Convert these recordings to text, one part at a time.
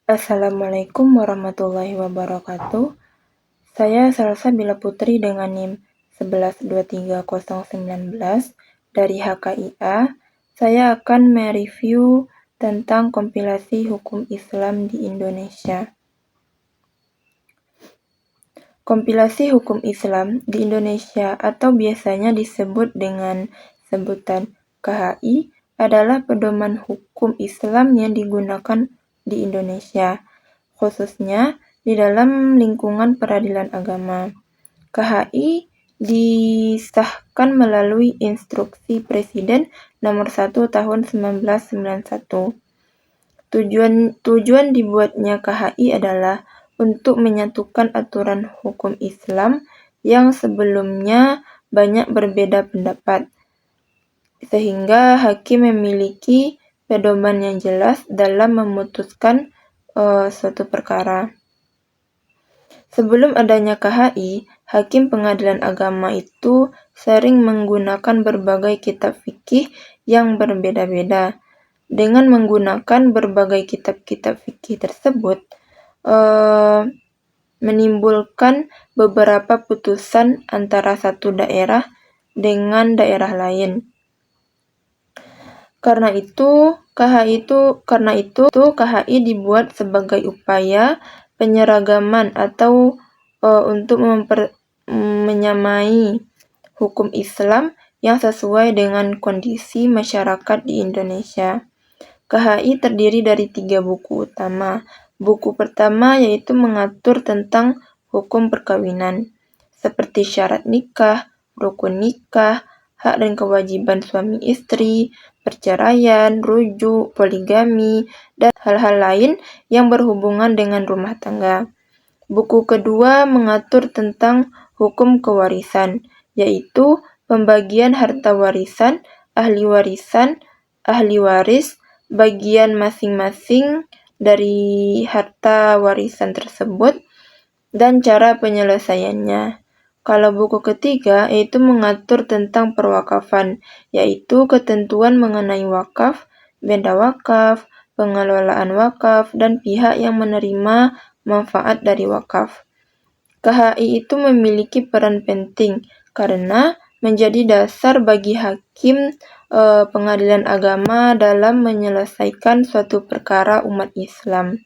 Assalamualaikum warahmatullahi wabarakatuh. Saya Salsabila Putri dengan NIM 1123019 dari HKIA. Saya akan mereview tentang kompilasi hukum Islam di Indonesia. Kompilasi hukum Islam di Indonesia atau biasanya disebut dengan sebutan KHI adalah pedoman hukum Islam yang digunakan di Indonesia, khususnya di dalam lingkungan peradilan agama. KHI disahkan melalui Instruksi Presiden Nomor 1 Tahun 1991. Tujuan dibuatnya KHI adalah untuk menyatukan aturan hukum Islam yang sebelumnya banyak berbeda pendapat, sehingga hakim memiliki pedoman yang jelas dalam memutuskan suatu perkara. Sebelum adanya KHI, hakim pengadilan agama itu sering menggunakan berbagai kitab fikih yang berbeda-beda. Dengan menggunakan berbagai kitab-kitab fikih tersebut, menimbulkan beberapa putusan antara satu daerah dengan daerah lain. Karena itu KHI dibuat sebagai upaya penyeragaman atau untuk menyamai hukum Islam yang sesuai dengan kondisi masyarakat di Indonesia. KHI terdiri dari 3 buku utama. Buku pertama yaitu mengatur tentang hukum perkawinan, seperti syarat nikah, rukun nikah, hak dan kewajiban suami istri, perceraian, rujuk, poligami, dan hal-hal lain yang berhubungan dengan rumah tangga. Buku kedua mengatur tentang hukum kewarisan, yaitu pembagian harta warisan, ahli waris, bagian masing-masing dari harta warisan tersebut, dan cara penyelesaiannya. Kalau buku ketiga yaitu mengatur tentang perwakafan, yaitu ketentuan mengenai wakaf, benda wakaf, pengelolaan wakaf, dan pihak yang menerima manfaat dari wakaf. KHI itu memiliki peran penting karena menjadi dasar bagi hakim pengadilan agama dalam menyelesaikan suatu perkara umat Islam,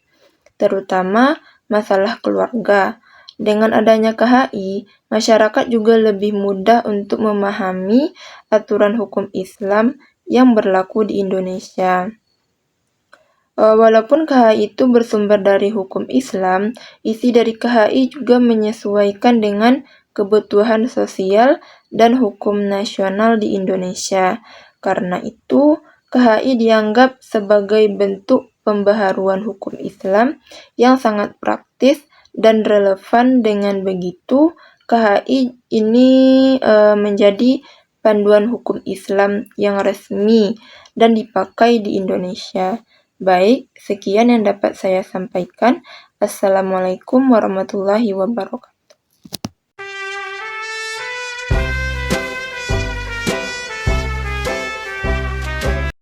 terutama masalah keluarga. Dengan adanya KHI, masyarakat juga lebih mudah untuk memahami aturan hukum Islam yang berlaku di Indonesia. Walaupun KHI itu bersumber dari hukum Islam, isi dari KHI juga menyesuaikan dengan kebutuhan sosial dan hukum nasional di Indonesia. Karena itu, KHI dianggap sebagai bentuk pembaharuan hukum Islam yang sangat praktis dan relevan. Dengan begitu, KHI ini menjadi panduan hukum Islam yang resmi dan dipakai di Indonesia. Baik, sekian yang dapat saya sampaikan. Assalamualaikum warahmatullahi wabarakatuh.